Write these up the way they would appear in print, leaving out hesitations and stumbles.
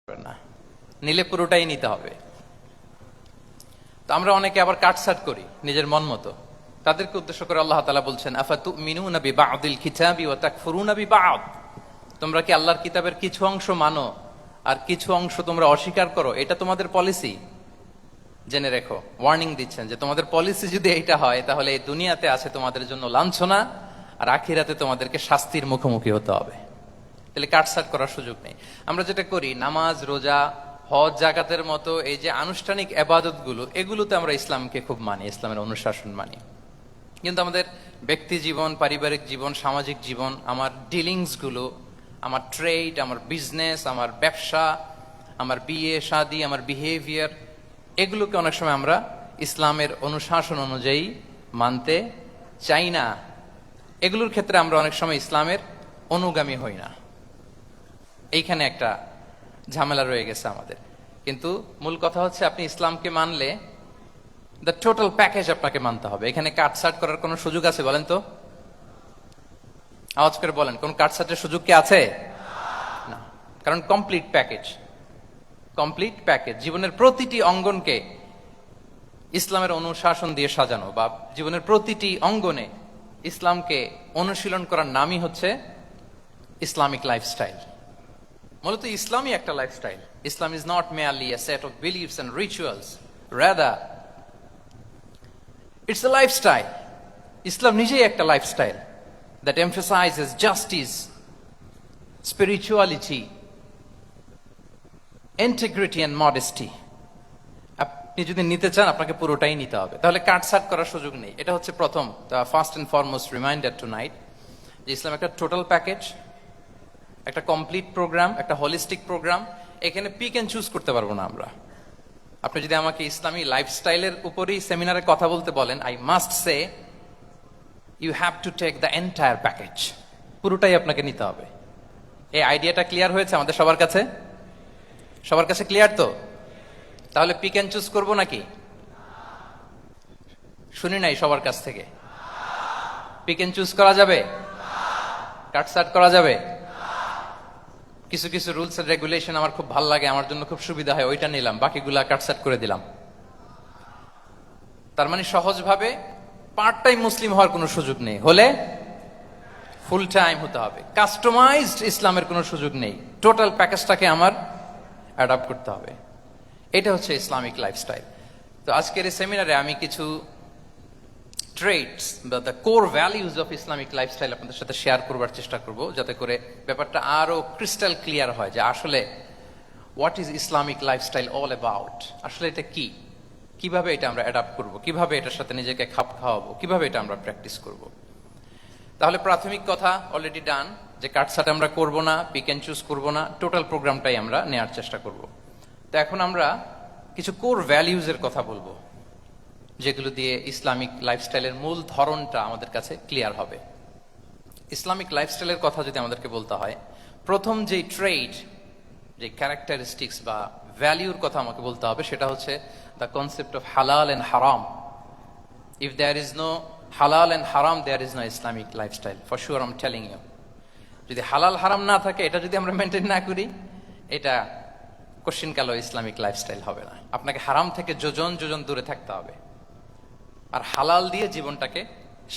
না, নিলে পুরোটাই নিতে হবে। তো আমরা অনেকে আবার কাটছাট করি নিজের মন মতো। তাদেরকে উদ্দেশ্য করে আল্লাহ তাআলা বলছেন, আফাতুমিনুনা বিবা'দিল কিতাবি ওয়া তাকফুরুনা বিবা'দ। তোমরা কি আল্লাহর কিতাবের কিছু অংশ মানো আর কিছু অংশ তোমরা অস্বীকার করো? এটা তোমাদের পলিসি? জেনে রেখো, ওয়ার্নিং দিচ্ছেন যে তোমাদের পলিসি যদি এইটা হয়, তাহলে এই দুনিয়াতে আছে তোমাদের জন্য লাঞ্ছনা, আর আখিরাতে তোমাদেরকে শাস্তির মুখোমুখি হতে হবে। তাহলে কাটছাট করার সুযোগ নেই। আমরা যেটা করি, নামাজ, রোজা, হজ, জাকাতের মতো এই যে আনুষ্ঠানিক ইবাদত গুলো, এগুলোতে আমরা ইসলামকে খুব মানি, ইসলামের অনুশাসন মানি। কিন্তু আমাদের ব্যক্তি জীবন, পারিবারিক জীবন, সামাজিক জীবন, আমার ডিলিংস গুলো, আমার ট্রেড, আমার বিজনেস, আমার ব্যবসা, আমার বিয়ে শাদী, আমার বিহেভিয়ার, এগুলোকে অনেক সময় আমরা ইসলামের অনুশাসন অনুযায়ী মানতে চাই না। এগুলোর ক্ষেত্রে আমরা অনেক সময় ইসলামের অনুগামী হই না। এইখানে একটা ঝামেলা রয়ে গেছে আমাদের। কিন্তু মূল কথা হচ্ছে, আপনি ইসলামকে মানলে দ্য টোটাল প্যাকেজ আপনাকে মানতে হবে। এখানে কাটছাট করার কোনো সুযোগ আছে বলেন তো? আওয়াজ করে বলেন, কোন কাটছাটের সুযোগ কি আছে? না, কারণ কমপ্লিট প্যাকেজ, কমপ্লিট প্যাকেজ। জীবনের প্রতিটি অঙ্গনকে ইসলামের অনুশাসন দিয়ে সাজানো, বা জীবনের প্রতিটি অঙ্গনে ইসলামকে অনুশীলন করার নামই হচ্ছে ইসলামিক লাইফস্টাইল। মূলত ইসলামই একটা lifestyle. Islam is not merely a set of beliefs and rituals, rather it's a lifestyle. ইসলাম নিজেই একটা lifestyle that emphasizes justice, spirituality, integrity and modesty. আপনি যদি নিতে চান, আপনাকে পুরোটাই নিতে হবে, তাহলে কাটছাট করার সুযোগ নেই। এটা হচ্ছে প্রথম, first and foremost reminder tonight, যে ইসলাম একটা টোটাল প্যাকেজ, একটা কমপ্লিট প্রোগ্রাম, একটা হোলিস্টিক প্রোগ্রাম। এখানে পিক এন্ড চুজ করতে পারবো না আমরা। আপনি যদি আমাকে ইসলামী লাইফস্টাইলের উপরই সেমিনারে কথা বলতে বলেন, I must say you have to take the entire package. পুরোটাই আপনাকে নিতে হবে। এই আইডিয়াটা ক্লিয়ার হয়েছে আমাদের সবার কাছে? সবার কাছে ক্লিয়ার তো? তাহলে পিক এন্ড চুজ করবো নাকি? শুনি নাই সবার কাছ থেকে। পিক এন্ড চুজ করা যাবে? কাটছাট করা যাবে? কিছু কিছু রুলস এন্ড রেগুলেশন আমার খুব ভালো লাগে, আমার জন্য খুব সুবিধা হয়, ওইটা নিলাম, বাকিগুলা কাটছাট করে দিলাম। তার মানে সহজভাবে পার্ট টাইম মুসলিম হওয়ার কোনো সুযোগ নেই, হলে ফুল টাইম হতে হবে। কাস্টমাইজড ইসলামের কোনো সুযোগ নেই, টোটাল প্যাকেজটাকে আমার অ্যাডাপ্ট করতে হবে। এটা হচ্ছে ইসলামিক লাইফস্টাইল। তো আজকের এই সেমিনারে আমি কিছু ট্রেটস বা the core values of Islamic lifestyle আপনাদের সাথে শেয়ার করবার চেষ্টা করব, যাতে করে ব্যাপারটা আরো ক্রিস্টাল ক্লিয়ার হয় যে আসলে what is Islamic lifestyle all about. আসলে এটা কি, কিভাবে এটা আমরা অ্যাডাপ্ট করব, কিভাবে এটার সাথে নিজেকে খাপ খাওয়াবো, কিভাবে এটা আমরা প্র্যাকটিস করব। তাহলে প্রাথমিক কথা অলরেডি ডান, যে কাটছাট আমরা করব না, পিক এন্ড চুজ করব না, টোটাল প্রোগ্রামটাই আমরা নেওয়ার চেষ্টা করব। তো এখন আমরা কিছু কোর ভ্যালিউজের কথা বলবো, যেগুলো দিয়ে ইসলামিক লাইফস্টাইলের মূল ধরনটা আমাদের কাছে ক্লিয়ার হবে। ইসলামিক লাইফস্টাইলের কথা যদি আমাদেরকে বলতে হয়, প্রথম যেই ট্রেড, যে ক্যারেক্টারিস্টিক্স বা ভ্যালিউর কথা আমাকে বলতে হবে, সেটা হচ্ছে দ্য কনসেপ্ট অফ হালাল and haram. If there is no halal and হারাম, there is no Islamic lifestyle, for sure I am telling you. যদি হালাল হারাম না থাকে, এটা যদি আমরা মেনটেন না করি, এটা কোশ্চিন কালো ইসলামিক লাইফস্টাইল হবে না। আপনাকে হারাম থেকে যোজন যোজন দূরে থাকতে হবে, আর হালাল দিয়ে জীবনটাকে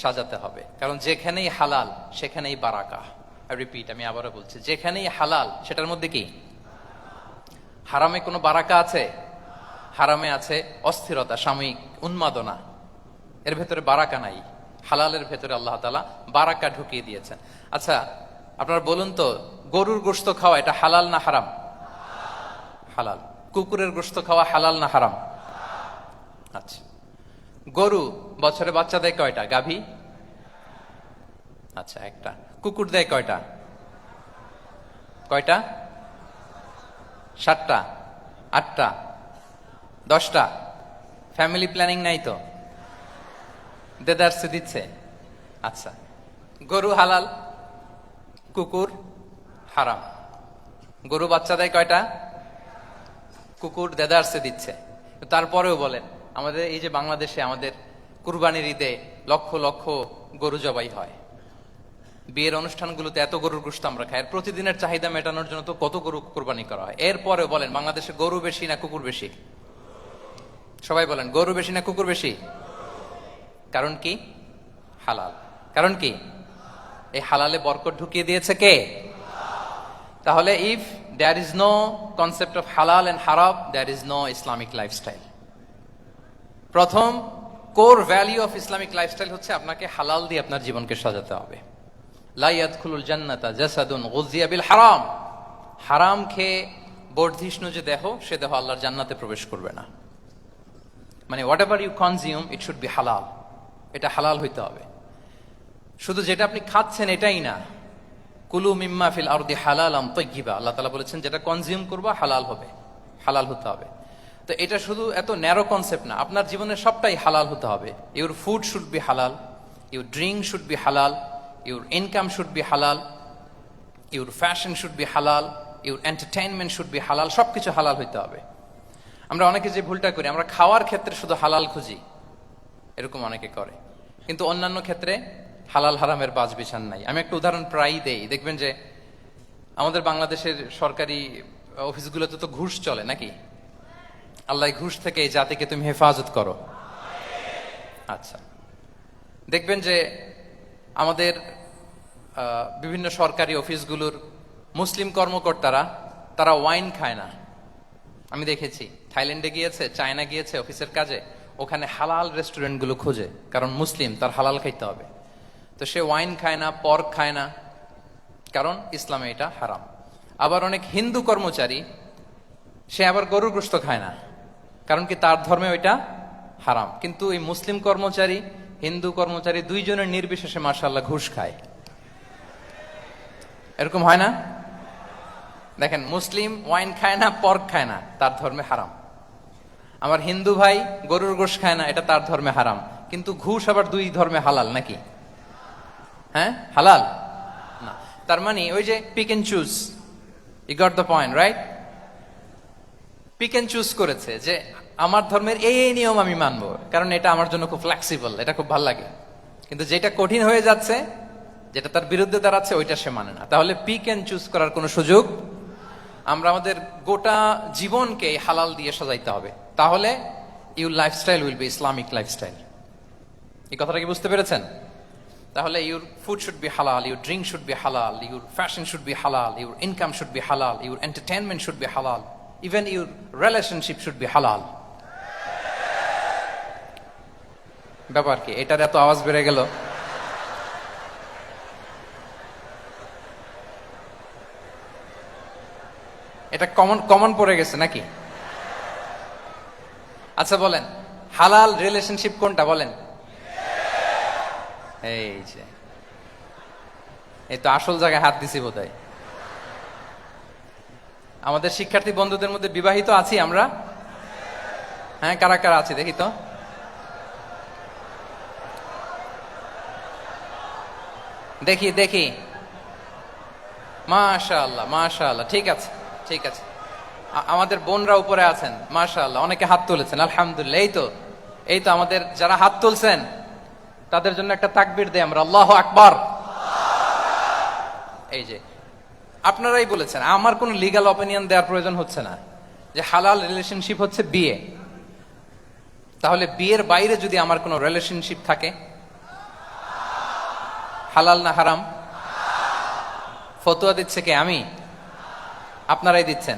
সাজাতে হবে। কারণ যেখানেই হালাল সেখানেই বারাকা। রিপিট, আমি আবারও বলছি, যেখানেই হালাল সেটার মধ্যে কি? হারামে কোনো বারাকা আছে? হারামে আছে অস্থিরতা, সাময়িক উন্মাদনা, এর ভেতরে বারাকা নাই। হালালের ভেতরে আল্লাহ তাআলা বারাকা ঢুকিয়ে দিয়েছেন। আচ্ছা, আপনারা বলুন তো, গরুর গোশত খাওয়া এটা হালাল না হারাম? হালাল। কুকুরের গোশত খাওয়া হালাল না হারাম? আচ্ছা, গরু বছরে বাচ্চা দেয় কয়টা? গাভী? আচ্ছা, একটা। কুকুর দেয় কয়টা? কয়টা? 7টা, 8টা, 10টা? ফ্যামিলি প্ল্যানিং নাই তো? দেদারসে দিচ্ছে। আচ্ছা, গরু হালাল, কুকুর হারাম। গরু বাচ্চা দেয় কয়টা? কুকুর দেদারসে দিচ্ছে। তারপরেও বলেন, আমাদের এই যে বাংলাদেশে আমাদের কুরবানির ঈদে লক্ষ লক্ষ গরু জবাই হয়, বিয়ের অনুষ্ঠানগুলোতে এত গরুর গোশত আমরা খাই, আর প্রতিদিনের চাহিদা মেটানোর জন্য তো কত গরু কোরবানি করা হয়। এরপরে বলেন বাংলাদেশে গরু বেশি না কুকুর বেশি? সবাই বলেন গরু বেশি না কুকুর বেশি? কারণ কি? হালাল। কারণ কি? এই হালালে বরকত ঢুকিয়ে দিয়েছে কে? তাহলে if there is no concept of হালাল এন্ড হারাম, there is no Islamic lifestyle. প্রথম core value of Islamic lifestyle হচ্ছে আপনাকে হালাল দিয়ে আপনার জীবনকে সাজাতে হবে। লা ইয়াদখুলুল জান্নাতা জাসাদুন গুযিয়া বিল হারাম। হারাম খেয়ে বর্ধিষ্ণু যে দেহ, সে দেহ আল্লাহর জান্নাতে প্রবেশ করবে না। মানে whatever you consume it should be halal. এটা হালাল হইতে হবে। শুধু যেটা আপনি খাচ্ছেন এটাই না, কুলু মিম্মা ফিল আরদি হালালাম তাইয়্যিবা, আল্লাহ তাআলা বলেছেন যেটা কনজিউম করবা হালাল হবে, হালাল হতে হবে। তো এটা শুধু এত ন্যারো কনসেপ্ট না, আপনার জীবনের সবটাই হালাল হতে হবে। ইউর ফুড শুড বি হালাল, ইউর ড্রিঙ্ক শুড বি হালাল, ইউর ইনকাম শুড বি হালাল, ইউর ফ্যাশন শুড বি হালাল, ইউর এন্টারটেইনমেন্ট শুড বি হালাল। সবকিছু হালাল হইতে হবে। আমরা অনেকে যে ভুলটা করি, আমরা খাওয়ার ক্ষেত্রে শুধু হালাল খুঁজি, এরকম অনেকে করে, কিন্তু অন্যান্য ক্ষেত্রে হালাল হারামের বাজ বিছান নাই। আমি একটা উদাহরণ প্রায়ই দেই, দেখবেন যে আমাদের বাংলাদেশের সরকারি অফিসগুলোতে তো ঘুষ চলে নাকি? আল্লাহ ঘুষ থেকে এই জাতিকে তুমি হেফাজত করো। আচ্ছা, দেখবেন যে আমাদের বিভিন্ন সরকারি অফিসগুলোর মুসলিম কর্মকর্তারা তারা ওয়াইন খায় না। আমি দেখেছি থাইল্যান্ডে গিয়েছে, চায়না গিয়েছে অফিসের কাজে, ওখানে হালাল রেস্টুরেন্টগুলো খুঁজে, কারণ মুসলিম, তার হালাল খাইতে হবে। তো সে ওয়াইন খায় না, পর্ক খায় না, কারণ ইসলামে এটা হারাম। আবার অনেক হিন্দু কর্মচারী, সে আবার গরুর গোশত খায় না, কারণ কি তার ধর্মে ওইটা হারাম। কিন্তু এই মুসলিম কর্মচারী, হিন্দু কর্মচারী দুইজনের নির্বিশেষে মাশাআল্লাহ ঘুষ খায়। এরকম হয় না? দেখেন, মুসলিম ওয়াইন খায় না, পর্ক খায় না, তার ধর্মে হারাম। আমার হিন্দু ভাই গরুর গোশত খায় না, এটা তার ধর্মে হারাম। কিন্তু ঘুষ আবার দুই ধর্মে হালাল নাকি? হ্যাঁ, হালাল না। তার মানে ওই যে pick and choose, you got the point, right? Pick and choose করেছে যে আমার ধর্মের এই নিয়ম আমি মানবো, কারণ এটা আমার জন্য খুব ফ্লেক্সিবল, এটা খুব ভালো লাগে। কিন্তু যেটা কঠিন হয়ে যাচ্ছে, যেটা তার বিরুদ্ধে দাঁড়াচ্ছে, ওইটা সে মানে না। তাহলে পিক এন্ড চুজ করার কোনো সুযোগ। আমরা আমাদের গোটা জীবনকে হালাল দিয়ে সাজাইতে হবে, তাহলে your lifestyle will be Islamic lifestyle. এই কথাটা কি বুঝতে পেরেছেন? তাহলে ইউর ফুড শুড বি হালাল, ইউর ড্রিঙ্ক শুড বি হালাল, ইউর ফ্যাশন শুড বি হালাল, ইউর ইনকাম শুড বি হালাল, ইউর এন্টারটেইনমেন্ট শুড বি হালাল, even your relationship should be হালাল। ব্যাপার কি? এটার এত আওয়াজ বেড়ে গেল। এটা কমন পড়ে গেছে নাকি? আচ্ছা বলেন, হালাল রিলেশনশিপ কোনটা বলেন? এই যে, এই তো আসল জায়গায় হাত দিছি বোধহয়। আমাদের শিক্ষার্থী বন্ধুদের মধ্যে বিবাহিত আছি আমরা? হ্যাঁ, কারা কারা আছি দেখি তো। দেখি দেখি, মাশাআল্লাহ মাশাআল্লাহ, ঠিক আছে ঠিক আছে। আমাদের বোনরা উপরে আছেন, মাশাআল্লাহ, অনেকে হাত তুলেছেন, আলহামদুলিল্লাহ। এই তো আমাদের যারা হাত তুলছেন তাদের জন্য একটা তাকবীর দেই আমরা, আল্লাহু আকবার। এই যে আপনারাই বলেছেন, আমার কোনো লিগ্যাল অপিনিয়ন দেওয়ার প্রয়োজন হচ্ছে না, যে হালাল রিলেশনশিপ হচ্ছে বিয়ে। তাহলে বিয়ের বাইরে যদি আমার কোনো রিলেশনশিপ থাকে, হালাল না হারাম? ফতোয়া দিচ্ছে কে? আমি? আপনারাই দিচ্ছেন।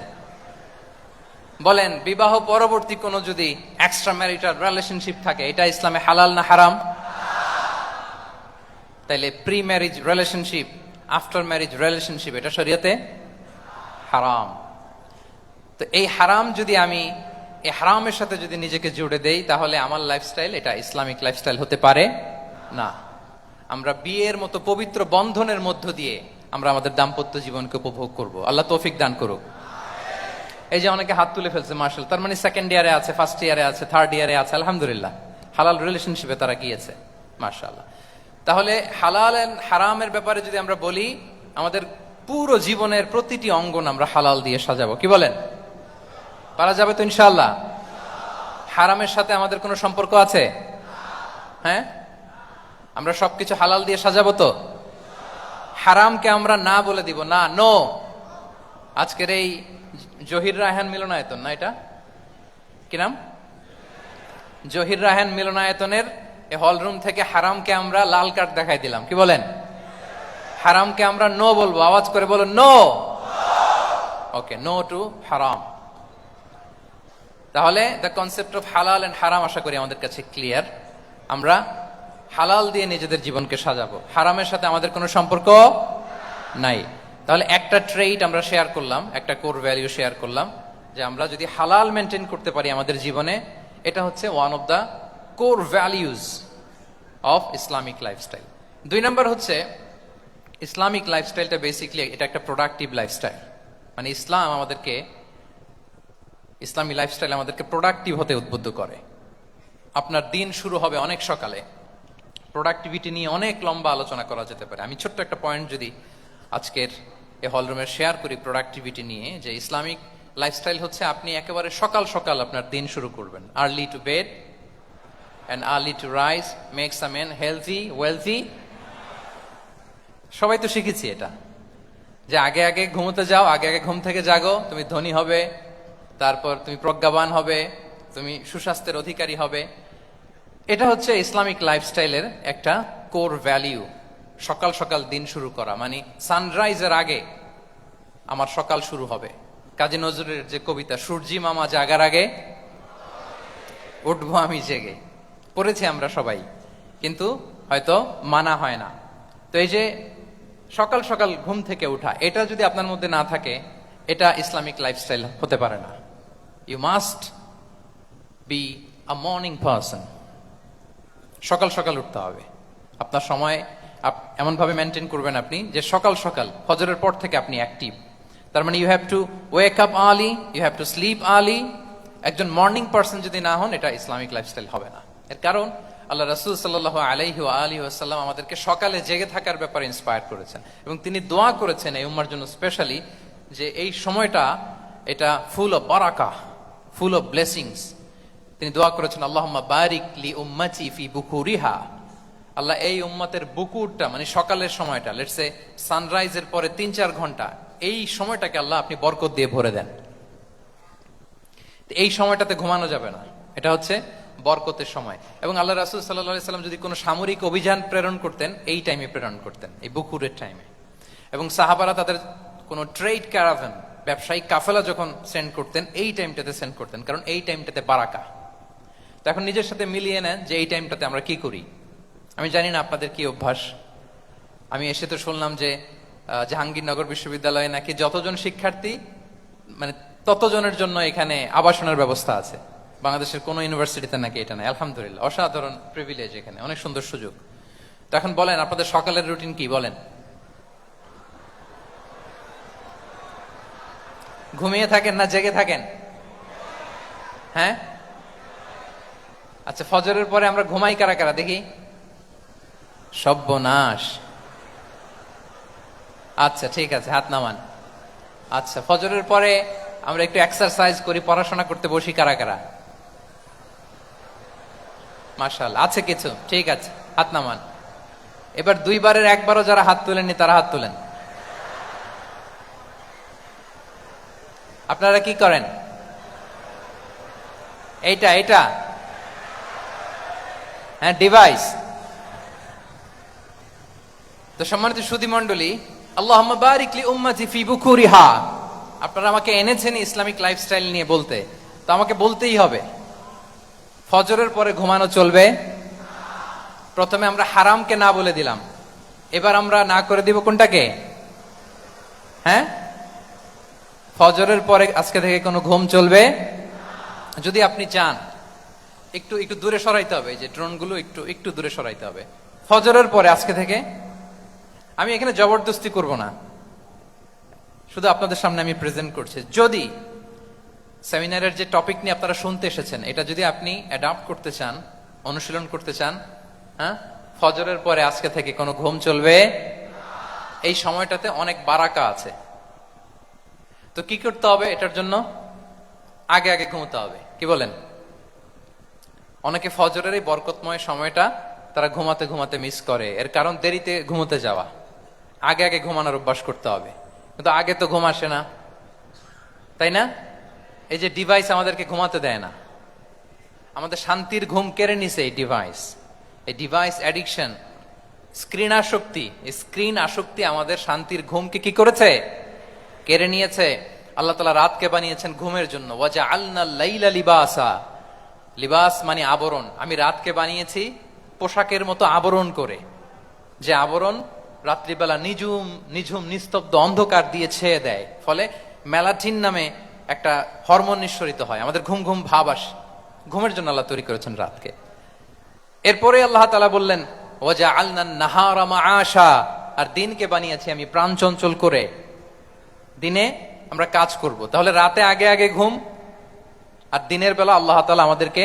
বলেন, বিবাহ পরবর্তী কোনো যদি এক্সট্রা ম্যারিটাল রিলেশনশিপ থাকে, এটা ইসলামে হালাল না হারাম? তাইলে pre marriage relationship, after marriage relationship, এটা শরীয়তে হারাম। তো এই হারাম যদি আমি এই হারামের সাথে যদি নিজেকে জুড়ে দেই, তাহলে আমার লাইফস্টাইল এটা ইসলামিক লাইফস্টাইল হতে পারে না। আমরা বিয়ের মতো পবিত্র বন্ধনের মধ্য দিয়ে আমরা আমাদের দাম্পত্য জীবনকে উপভোগ করব। আল্লাহ তৌফিক দান করুক। এই যে অনেকে হাত তুলে ফেলছে, মার্শাল, তার মানে সেকেন্ড ইয়ারে আছে, ফার্স্ট ইয়ারে আছে, থার্ড ইয়ারে আছে, আলহামদুলিল্লাহ, হালাল রিলেশনশিপে তারা গিয়েছে, মাশাআল্লাহ। তাহলে হালাল এন্ড হারামের ব্যাপারে যদি আমরা বলি, আমাদের পুরো জীবনের প্রতিটি অঙ্গন আমরা হালাল দিয়ে সাজাবো। কি বলেন? পারা যাবে তো ইনশাআল্লাহ? হারামের সাথে আমাদের কোনো সম্পর্ক আছে? হ্যাঁ, আমরা সবকিছু হালাল দিয়ে সাজাবো তো? হারামকে আমরা না বলে দিব না, নো। আজকের এই জহির রায়হান মিলনায়তন না, এটা কি নাম, জহির রায়হান মিলনায়তনের এই হল রুম থেকে হারামকে আমরা লাল কার্ড দেখাই দিলাম, কি বলেন? হারামকে আমরা নো বলবো, আওয়াজ করে বলো নো। ওকে, নো টু হারাম। তাহলে দ্য কনসেপ্ট অফ হালাল এন্ড হারাম আশা করি আমাদের কাছে ক্লিয়ার। আমরা হালাল দিয়ে নিজেদের জীবনকে সাজাবো, হারামের সাথে আমাদের কোনো সম্পর্ক নাই। তাহলে একটা ট্রেইট আমরা শেয়ার করলাম, একটা কোর ভ্যালু শেয়ার করলাম, যে আমরা যদি হালাল মেনটেন করতে পারি আমাদের জীবনে, এটা হচ্ছে one of the core values of Islamic lifestyle. 2 নম্বর হচ্ছে ইসলামিক লাইফস্টাইলটা বেসিক্যালি এটা একটা প্রোডাক্টিভ লাইফস্টাইল। মানে ইসলামী লাইফস্টাইল আমাদেরকে প্রোডাক্টিভ হতে উদ্বুদ্ধ করে। আপনার দিন শুরু হবে অনেক সকালে, প্রোডাক্টিভিটি নিয়ে অনেক লম্বা আলোচনা করা যেতে পারে। আমি ছোট্ট একটা পয়েন্ট যদি আজকের এই হলরুমে শেয়ার করি প্রোডাক্টিভিটি নিয়ে, যে ইসলামিক লাইফস্টাইল হচ্ছে আপনি একেবারে সকাল সকাল আপনার দিন শুরু করবেন। Early to bed and early to rise makes a man healthy wealthy. সবাই তো শিখেছি এটা, যে আগে আগে ঘুমোতে যাও, আগে আগে ঘুম থেকে জাগো, তুমি ধনী হবে, তারপর তুমি প্রজ্ঞাবান হবে, তুমি সুস্বাস্থ্যের অধিকারী হবে। এটা হচ্ছে ইসলামিক লাইফস্টাইলের একটা কোর ভ্যালিউ। সকাল সকাল দিন শুরু করা, মানে সানরাইজের আগে আমার সকাল শুরু হবে। কাজী নজরুলের যে কবিতা, সূর্যি মামা জাগার আগে উঠবো আমি জেগে, পড়েছি আমরা সবাই, কিন্তু হয়তো মানা হয় না। তো এই যে সকাল সকাল ঘুম থেকে উঠা, এটা যদি আপনার মধ্যে না থাকে, এটা ইসলামিক লাইফস্টাইল হতে পারে না। You must be a morning person. সকাল সকাল উঠতে হবে। আপনার সময় এমন ভাবে মেনটেন করবেন আপনি যে সকাল সকাল ফজরের পর থেকে আপনি অ্যাক্টিভ। তার মানে you have to wake up early, you have to sleep early. একজন মর্নিং পারসন যদি না হন, এটা ইসলামিক লাইফস্টাইল হবে না। এর কারণ আল্লাহ রাসূল সাল্লাল্লাহু আলাইহি ওয়া আলিহি ওয়াসাল্লাম আমাদেরকে সকালে জেগে থাকার ব্যাপারে ইন্সপায়ার করেছেন, এবং তিনি দোয়া করেছেন এই উম্মার জন্য স্পেশালি, যে এই সময়টা এটা ফুল অফ বারাকা, ফুল অফ ব্লেসিংস। তিনি দোয়া করেছেন, আল্লাহুম্মা বারিক লি উম্মতি ফি বুকুরিহা। আল্লাহ এই উম্মতের বুকুরটা, মানে সকালের সময়টা, লেটস সে সানরাইজের পরে 3-4 ঘন্টা, এই সময়টাকে আল্লাহ আপনি বরকত দিয়ে ভরে দেন। এই সময়টাতে ঘুমানো যাবে না, এটা হচ্ছে বরকতের সময়। এবং আল্লাহ রাসূল সাল্লাল্লাহু আলাইহি সাল্লাম যদি কোনো সামরিক অভিযান প্রেরণ করতেন, এই টাইমে প্রেরণ করতেন, এই বুকুরের টাইমে। এবং সাহাবারা তাদের কোনো ট্রেড ক্যারাভান, ব্যবসায়িক কাফেলা যখন সেন্ড করতেন, এই টাইমটাতে সেন্ড করতেন, কারণ এই টাইমটাতে বারাকা। তো এখন নিজের সাথে মিলিয়ে নেন যে এই টাইমটাতে আমরা কি করি। আমি জানি না আপনাদের কি অভ্যাস। আমি এসে তো শুনলাম যে জাহাঙ্গীরনগর বিশ্ববিদ্যালয়ে নাকি যতজন শিক্ষার্থী, মানে ততজনের জন্য এখানে আবাসনের ব্যবস্থা আছে। বাংলাদেশের কোনো ইউনিভার্সিটিতে নাকি এটা নাই। আলহামদুলিল্লাহ, অসাধারণ প্রিভিলেজ, এখানে অনেক সুন্দর সুযোগ। তো এখন বলেন, আপনাদের সকালের রুটিন কি বলেন? ঘুমিয়ে থাকেন না জেগে থাকেন? হ্যাঁ, আচ্ছা, ফজরের পরে আমরা ঘুমাই কারা কারা দেখি? সর্বনাশ। আচ্ছা ঠিক আছে, হাত নামান। আচ্ছা, ফজরের পরে আমরা একটু এক্সারসাইজ করি, পড়াশোনা করতে বসি কারা কারা? মাশাআল্লাহ, আছে কিছু, ঠিক আছে, হাত নামান। এবার 2 বারের 1 বারও যারা হাত তুলেননি তারা হাত তুলেন। আপনারা কি করেন? এইটা হ্যাঁ, ডিভাইস। তো সম্মানিত সুধী মণ্ডলী, আল্লাহুম্মা বারিক লি উম্মতি ফি বুকুরিহা। আপনারা আমাকে এনেছেন ইসলামিক লাইফস্টাইল নিয়ে বলতে, তো আমাকে বলতেই হবে। ফজরের পরে ঘুমানো চলবে। প্রথমে আমরা হারামকে না বলে দিলাম, এবার আমরা না করে দিব কোনটাকে? হ্যাঁ, ফজরের পরে আজকে থেকে কোনো ঘুম চলবে। যদি আপনি চান, একটু একটু দূরে সরাইতে হবে, যে ড্রোনগুলো একটু দূরে সরাইতে হবে। ফজরের পরে আজকে থেকে আমি এখানে জবরদস্তি করব না, শুধু আপনাদের সামনে আমি প্রেজেন্ট করছি। যদি সেমিনারের যে টপিক নিয়ে আপনারা শুনতে এসেছেন, এটা যদি আপনি অ্যাডাপ্ট করতে চান, অনুশীলন করতে চান, হ্যাঁ, ফজরের পরে আজকে থেকে কোনো ঘুম চলবে। এই সময়টাতে অনেক বারাকা আছে। তো কি করতে হবে? এটার জন্য আগে আগে ঘুমোতে হবে। কি বলেন? অনেকে ফজরের এই বরকতময় সময়টা তারা ঘুমাতে ঘুমাতে মিস করে। এর কারণ দেরিতে ঘুমোতে যাওয়া। আগে আগে ঘুমানোর অভ্যাস করতে হবে, কিন্তু আগে তো ঘুম আসে না, তাই না? এই যে ডিভাইস আমাদেরকে ঘুমাতে দেয় না, আমাদের শান্তির ঘুম কেড়ে নিছে এই ডিভাইস। এই ডিভাইস অ্যাডিকশন, স্ক্রিন আসক্তি, এই স্ক্রিন আসক্তি আমাদের শান্তির ঘুমকে কি করেছে? কেড়ে নিয়েছে। আল্লাহ তাআলা রাতকে বানিয়েছেন ঘুমের জন্য। ওয়াজআলনা লাইলা লিবাসা, লিবাস মানে আবরণ। আমি রাতকে বানিয়েছি পোশাকের মতো আবরণ করে, যে আবরণ রাত্রিবেলা নিঝুম নিঝুম নিস্তব্ধ অন্ধকার দিয়ে ছেয়ে দেয়, ফলে মেলাটিন নামে একটা হরমোন নিঃসরিত হয়, আমাদের ঘুম ঘুম ভাব আসে। ঘুমের জন্য আল্লাহ তৈরি করেছেন রাতকে। এরপরে আল্লাহ তাআলা বললেন ওয়াজআলনা নাহারা মাআশা, আর দিনকে বানিয়েছি আমি প্রাণ চঞ্চল করে, দিনে আমরা কাজ করব। তাহলে রাতে আগে আগে ঘুম, আর দিনের বেলা আল্লাহ তাআলা আমাদেরকে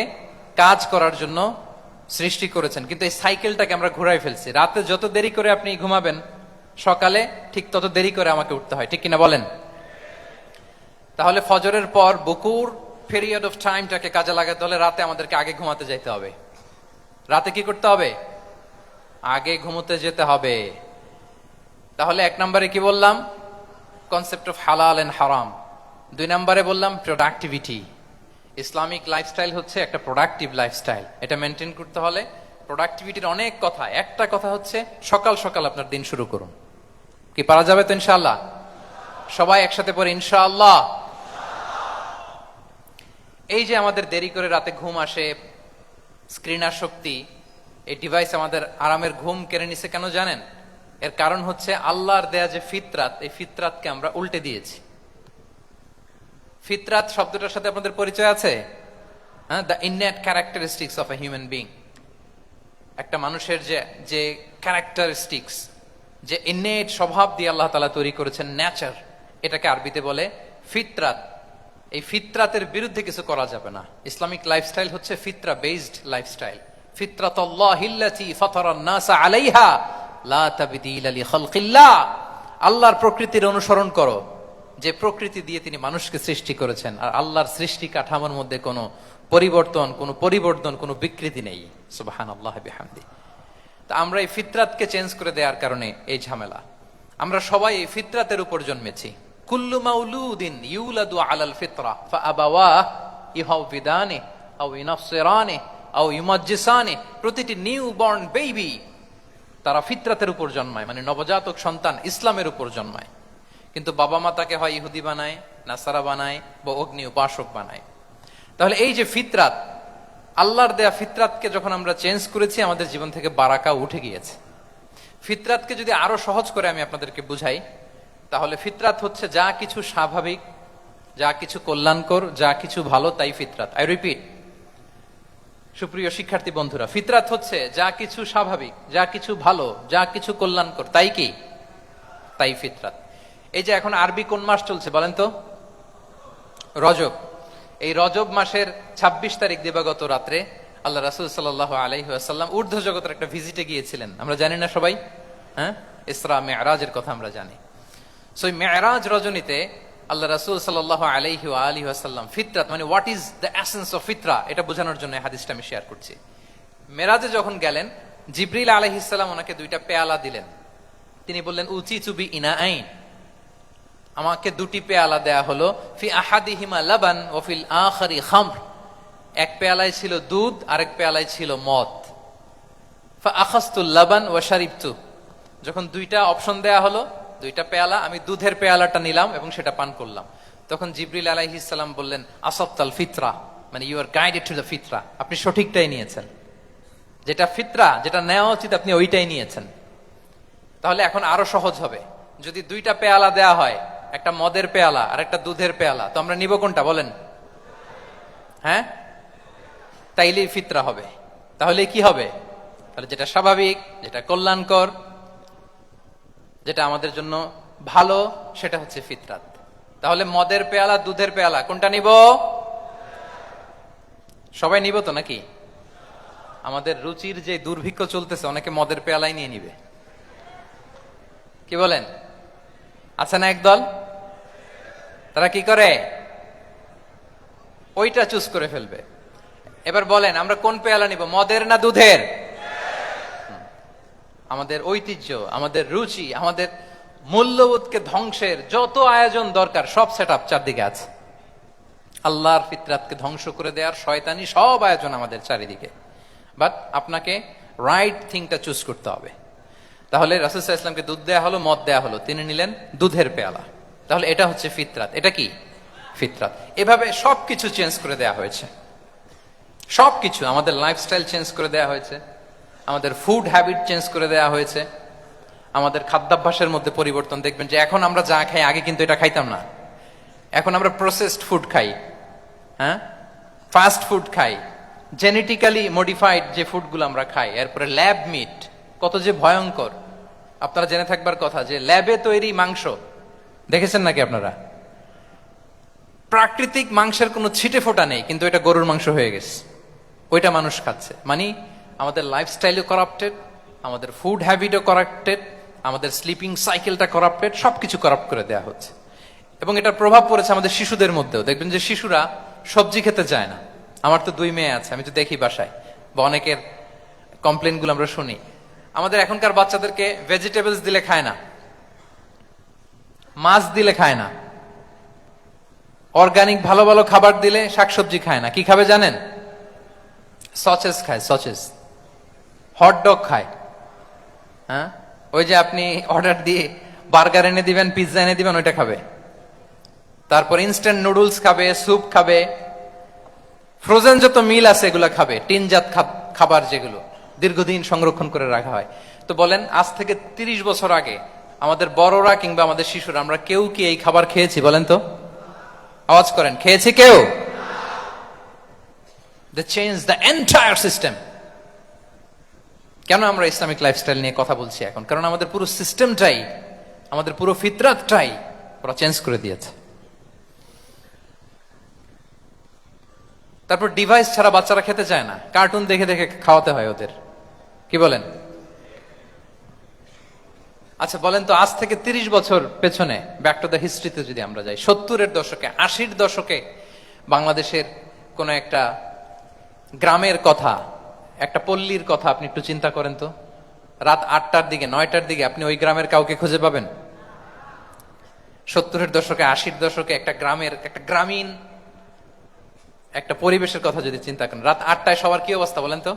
কাজ করার জন্য সৃষ্টি করেছেন। কিন্তু এই সাইকেলটাকে আমরা ঘুরাই ফেলছি। রাতে যত দেরি করে আপনি ঘুমাবেন, সকালে ঠিক তত দেরি করে আমাকে উঠতে হয়, ঠিক কিনা বলেন? তাহলে ফজরের পর বকুর পিরিয়ড অফ টাইমটাকে কাজে লাগাতে হলে রাতে আমাদেরকে আগে ঘুমাতে যেতে হবে। রাতে কি করতে হবে? আগে ঘুমোতে যেতে হবে। তাহলে এক নম্বরে কি বললাম? কনসেপ্ট অফ হালাল এন্ড হারাম। 2 নম্বরে বললাম প্রোডাক্টিভিটি। ইসলামিক লাইফস্টাইল হচ্ছে একটা প্রোডাক্টিভ লাইফস্টাইল। এটা মেনটেন করতে হলে প্রোডাক্টিভিটির অনেক কথা। একটা কথা হচ্ছে সকাল সকাল আপনার দিন শুরু করুন। কি পারা যাবে তো ইনশাআল্লাহ? সবাই একসাথে পড়ে ইনশাআল্লাহ। এই যে আমাদের দেরি করে রাতে ঘুম আসে, স্ক্রিন আসক্তি, এই ডিভাইস আমাদের আরামের ঘুম কেড়ে নিছে কেন জানেন? এর কারণ হচ্ছে আল্লাহর দেয়া যে ফিতরাত, এই ফিতরাতকে আমরা উল্টে দিয়েছি। ফিতরাত শব্দটার সাথে আপনাদের পরিচয় আছে? হ্যাঁ, the innate characteristics of a human being. একটা মানুষের যে ক্যারেক্টারিস্টিক্স, যে ইননেট স্বভাব দিয়ে আল্লাহ তাআলা তৈরি করেছেন, নেচার, এটাকে আরবিতে বলে ফিতরাত। এই ফিতরাতের বিরুদ্ধে কিছু করা যাবে না। ইসলামিক লাইফস্টাইল হচ্ছে ফিতরা বেসড লাইফস্টাইল। ফিতরাতাল্লাহিল্লাতী ফাতারান নাস আলাইহা লা তাবদীলা লিখালকিল্লাহ। আল্লাহর প্রকৃতির অনুসরণ করো, যে প্রকৃতি দিয়ে তিনি মানুষকে সৃষ্টি করেছেন। আর আল্লাহর সৃষ্টি কাঠামোর মধ্যে কোনো পরিবর্তন, কোনো বিকৃতি নেই। সুবহানাল্লাহ বিহামদি। তা আমরা এই ফিতরাতকে চেঞ্জ করে দেওয়ার কারণে এই ঝামেলা। আমরা সবাই এই ফিতরাতের উপর জন্মেছি। কুল্লু মাউলুদিন ইউলাদু আলাল ফিতরা ফাআবাওয়াহু ইউহাউবিদানি আও ইউনাসসিরানি আও ইউমাজ্জিসানি। প্রতিটি নিউ বর্ন বেবি তারা ফিতরাতের উপর জন্মায়, মানে নবজাতক সন্তান ইসলামের উপর জন্মায়। কিন্তু বাবা মা তাকে হয় ইহুদি বানায়, নাসারা বানায়, বা অগ্নি উপাসক বানায়। তাহলে এই যে ফিতরাত, আল্লাহর দেয়া ফিতরাতকে যখন আমরা চেঞ্জ করেছি, আমাদের জীবন থেকে বারাকা উঠে গিয়েছে। ফিতরাতকে যদি আরো সহজ করে আমি আপনাদেরকে বুঝাই, তাহলে ফিতরাত হচ্ছে যা কিছু স্বাভাবিক, যা কিছু কল্যাণকর, যা কিছু ভালো, তাই ফিতরাত। আই রিপিট, সুপ্রিয় শিক্ষার্থী বন্ধুরা, ফিতরাত হচ্ছে যা কিছু স্বাভাবিক, যা কিছু ভালো, যা কিছু কল্যাণকর, তাই কি? তাই ফিতরাত। এই যে এখন আরবি কোন মাস চলছে বলেন তো? রজব। এই রজব মাসের 26 তারিখ দিবাগত রাত্রে আল্লাহ রাসূল সাল্লাল্লাহু আলাইহি ওয়াসাল্লাম ঊর্ধ্ব জগতের একটা ভিজিটে গিয়েছিলেন। আমরা জানি না সবাই? হ্যাঁ, ইসরা মেরাজের কথা আমরা জানি। সো মেরাজ রজনীতে আল্লাহ রাসূল সাল্লাল্লাহু আলাইহি ওয়া আলিহি ওয়াসাল্লাম ফিতরাত মানে what is the essence of ফিতরা, এটা বোঝানোর জন্য এই হাদিসটা আমি শেয়ার করছি। মেরাজে যখন গেলেন, জিবরিল আলাইহিস সালাম ওনাকে 2টা পেয়ালা দিলেন। তিনি বললেন উচিতু বি ইনাআইন, আমাকে 2টি পেয়ালা দেয়া হলো। ফি আহাদিহিমা লাবান ওয়া ফিল আখারি খামর। এক পেয়ালায় ছিল দুধ, আরেক পেয়ালায় ছিল মদ। ফা আখাযতুল লাবান ওয়া শারিবতু। যখন 2টা অপশন দেয়া হলো, 2টা পেয়ালা, আমি দুধের পেয়ালাটা নিলাম এবং সেটা পান করলাম। তখন জিবরিল আলাইহিস সালাম বললেন আসাবতাল ফিতরা, মানে you are guided to the ফিতরা, আপনি সঠিকটাই নিয়েছেন। যেটা ফিতরা, যেটা নেওয়া উচিত, আপনি ওইটাই নিয়েছেন। তাহলে এখন আরো সহজ হবে। যদি 2টা পেয়ালা দেয়া হয়, একটা মদের পেয়ালা আর একটা দুধের পেয়ালা, তো আমরা নিব কোনটা বলেন? হ্যাঁ, তাইলেই ফিতরা হবে। তাহলে কি হবে? তাহলে যেটা স্বাভাবিক, যেটা কল্যাণকর, যেটা আমাদের জন্য ভালো, সেটা হচ্ছে ফিতরাত। তাহলে মদের পেয়ালা, দুধের পেয়ালা, কোনটা নিব? সবাই নিব তো নাকি? আমাদের রুচির যে দুর্ভিক্ষ চলতেছে, অনেকে মদের পেয়ালাই নিয়ে নিবে। কি বলেন? আছে না একদল, তারা কি করে? ওইটা চুজ করে ফেলবে। এবার বলেন আমরা কোন পেয়ালা নিব, মদের না দুধের? আমাদের ঐতিহ্য, আমাদের রুচি, আমাদের মূল্যবোধকে ধ্বংসের যত আয়োজন দরকার সব সেট আপ চারদিকে আছে। আল্লাহর ফিতরাতকে ধ্বংস করে দেওয়ার শয়তানি সব আয়োজন আমাদের চারিদিকে। বাট আপনাকে রাইট থিংটা চুজ করতে হবে। তাহলে রাসূল সাল্লাল্লাহু আলাইহি ওয়াসাল্লামকে দুধ দেয়া হলো, মদ দেয়া হলো, তিনি নিলেন দুধের পেয়ালা। তাহলে এটা হচ্ছে ফিতরাত। এটা কি ফিতরাত? এভাবে সবকিছু চেঞ্জ করে দেয়া হয়েছে। সবকিছু, আমাদের লাইফস্টাইল চেঞ্জ করে দেয়া হয়েছে, আমাদের ফুড হ্যাবিট চেঞ্জ করে দেয়া হয়েছে, আমাদের খাদ্যাভ্যাসের মধ্যে পরিবর্তন। দেখবেন যে এখন আমরা যা খাই আগে কিন্তু এটা খাইতাম না। এখন আমরা প্রসেসড ফুড খাই, হ্যাঁ, ফাস্ট ফুড খাই, জেনেটিক্যালি মডিফাইড যে ফুডগুলো আমরা খাই, এরপরে ল্যাব মিট, কত যে ভয়ঙ্কর। আপনারা জেনে থাকবার কথা যে ল্যাবে তৈরি মাংস দেখেছেন নাকি আপনারা? প্রাকৃতিক মাংসের কোনো ছিটে ফোটা নেই, কিন্তু এটা গরুর মাংস হয়ে গেছে, ওইটা মানুষ খাচ্ছে। মানে আমাদের লাইফস্টাইলও করাপ্টেড, আমাদের ফুড হ্যাবিটও করাপ্টেড, আমাদের স্লিপিং সাইকেলটা করাপ্টেড, সবকিছু করাপ্ট করে দেওয়া হচ্ছে। এবং এটার প্রভাব পড়েছে আমাদের শিশুদের মধ্যেও। দেখবেন যে শিশুরা সবজি খেতে চায় না। আমার তো 2 মেয়ে আছে, আমি তো দেখি বাসায়, বা অনেকের কমপ্লেনগুলো আমরা শুনি। আমাদের এখনকার বাচ্চাদেরকে ভেজিটেবলস দিলে খায় না, মাছ দিলে খায় না, অর্গানিক ভালো ভালো খাবার দিলে শাকসবজি খায় না। কি খাবে জানেন? সচেস খায়, সচেস, হটডগ খায়। হ্যাঁ, ওই যে আপনি অর্ডার দিয়ে বার্গার এনে দিবেন, পিৎজা এনে দিবেন, ওইটা খাবে। তারপর ইনস্ট্যান্ট নুডলস খাবে, স্যুপ খাবে, ফ্রোজেন যত মিল আছে এগুলো খাবে, টিনজাত খাবার যেগুলো দীর্ঘদিন সংরক্ষণ করে রাখা হয়। তো বলেন, আজ থেকে 30 বছর আগে আমাদের বড়রা কিংবা আমাদের শিশুরা, আমরা কেউ কি এই খাবার খেয়েছি? বলেন তো, আওয়াজ করেন, খেয়েছি কেউ? They change the entire system. কেন আমরা ইসলামিক লাইফস্টাইল নিয়ে কথা বলছি এখন? কারণ আমাদের পুরো সিস্টেমটাই, আমাদের পুরো ফিতরাতটাই ওরা চেঞ্জ করে দিয়েছে। তারপর ডিভাইস ছাড়া বাচ্চারা খেতে চায় না, কার্টুন দেখে দেখে খাওয়াতে হয় ওদের। কি বলেন? আচ্ছা বলেন তো, আজ থেকে 30 বছর পেছনে ব্যাক টু দ্য হিস্ট্রিতে যদি আমরা যাই, 70-এর দশকে, 80-র দশকে বাংলাদেশের কোন একটা গ্রামের কথা, একটা পল্লীর কথা আপনি একটু চিন্তা করেন তো। রাত 8টার দিকে, 9টার দিকে আপনি ওই গ্রামের কাউকে খুঁজে পাবেন? 70-এর দশকে, 80-র দশকে একটা গ্রামের, একটা গ্রামীণ একটা পরিবেশের কথা যদি চিন্তা করেন, রাত 8টায় সবার কি অবস্থা বলেন তো?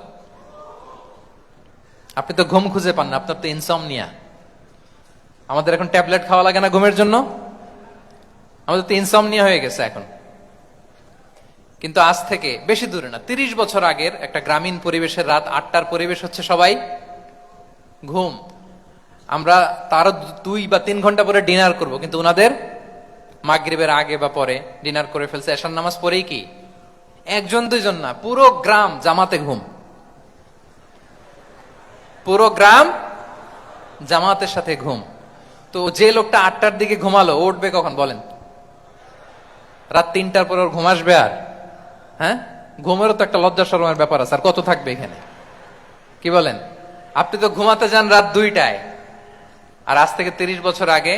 আপনি তো ঘুম খুঁজে পান না, আপনার তো ইনসমনিয়া। আমাদের এখন ট্যাবলেট খাওয়া লাগে না ঘুমের জন্য? আমাদের তো ইনসমনিয়া হয়ে গেছে এখন। কিন্তু আজ থেকে বেশি দূরে না, 30 বছর আগের একটা গ্রামীণ পরিবেশের রাত 8টার পরিবেশ হচ্ছে সবাই ঘুম। আমরা তারও 2 বা 3 ঘন্টা পরে ডিনার করব, কিন্তু ওনাদের মাগরিবের আগে বা পরে ডিনার করে ফেলছে, এশার নামাজ পড়েই কি 1-2 জন না, পুরো গ্রাম জামাতে ঘুম। পুরো গ্রাম জামাতের সাথে ঘুম। তো যে লোকটা 8টার দিকে ঘুমালো, উঠবে কখন বলেন? রাত 3টার পর ওর ঘুম আসবে? আর হ্যাঁ, ঘুমেরও তো একটা লজ্জা শরমের ব্যাপার আছে, আর কত থাকবে এখানে? কি বলেন? আপনি তো ঘুমাতে যান রাত 2টায়, আর আজ থেকে 30 বছর আগে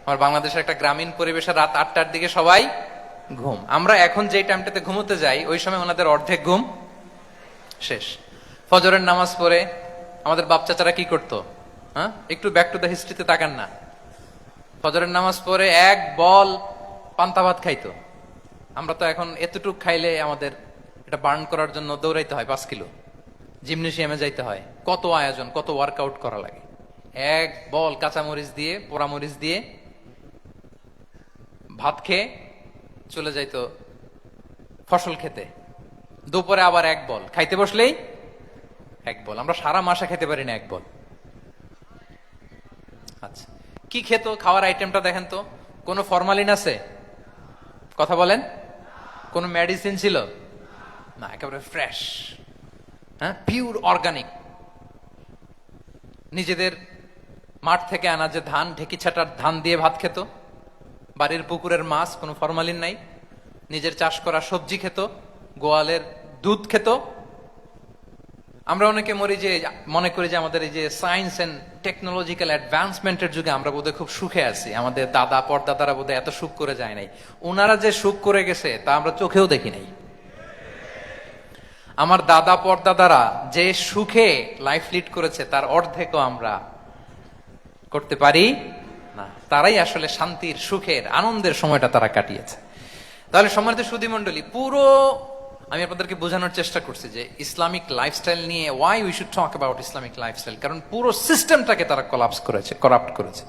আমার বাংলাদেশের একটা গ্রামীণ পরিবেশে রাত 8টার দিকে সবাই ঘুম। আমরা এখন যে টাইমটাতে ঘুমোতে যাই, ওই সময় ওনাদের অর্ধেক ঘুম শেষ। ফজরের নামাজ পড়ে আমাদের বাপ চাচারা কি করতো? হ্যাঁ, একটু ব্যাক টু দ্য হিস্ট্রিতে তাকান না। ফজরের নামাজ পড়ে এক বল পান্তা ভাত খাইতো। আমরা তো এখন এতটুক খাইলে আমাদের এটা বার্ন করার জন্য দৌড়াইতে হয় 5 কিলো, জিমনেশিয়ামে যাইতে হয়, কত আয়োজন, কত ওয়ার্কআউট করা লাগে। এক বল কাঁচামরিচ দিয়ে, পোড়ামরিচ দিয়ে ভাত খেয়ে চলে যাইতো ফসল খেতে। দুপুরে আবার এক বল, খাইতে বসলেই এক বল। আমরা সারা মাসে খেতে পারি না এক বল। আচ্ছা, কি খেত? খাওয়ার আইটেমটা দেখেন তো, কোনো ফরমালিন আছে? কথা বলেন। কোনো মেডিসিন ছিল না, একেবারে ফ্রেশ, হ্যাঁ, পিওর অর্গানিক। নিজেদের মাঠ থেকে আনা যে ধান, ঢেকি ছাটার ধান দিয়ে ভাত খেত। বাড়ির পুকুরের মাছ, কোনো ফরমালিন নাই। নিজের চাষ করা সবজি খেত, গোয়ালের দুধ খেত। আমরা অনেকে মনে করি যে আমাদের এই যে সায়েন্স এন্ড টেকনোলজিক্যাল অ্যাডভান্সমেন্টের যুগে আমরা বোধহয় খুব সুখে আছি, আমাদের দাদা পরদাদারা বোধহয় এত সুখ করে যায় নাই। ওনারা যে সুখ করে গেছে তা আমরা চোখেও দেখি নাই। আমার দাদা পরদাদারা যে সুখে লাইফ লিড করেছে তার অর্ধেকও আমরা করতে পারি না, তারাই আসলে শান্তির, সুখের, আনন্দের সময়টা তারা কাটিয়েছে। তাহলে সম্মানিত সুধী মণ্ডলী, পুরো আমি আপনাদেরকে বোঝানোর চেষ্টা করছি যে ইসলামিক লাইফস্টাইল নিয়ে why we should talk about Islamic lifestyle, কারণ পুরো সিস্টেমটাকে তারা কলাপস করেছে, করাপ্ট করেছে।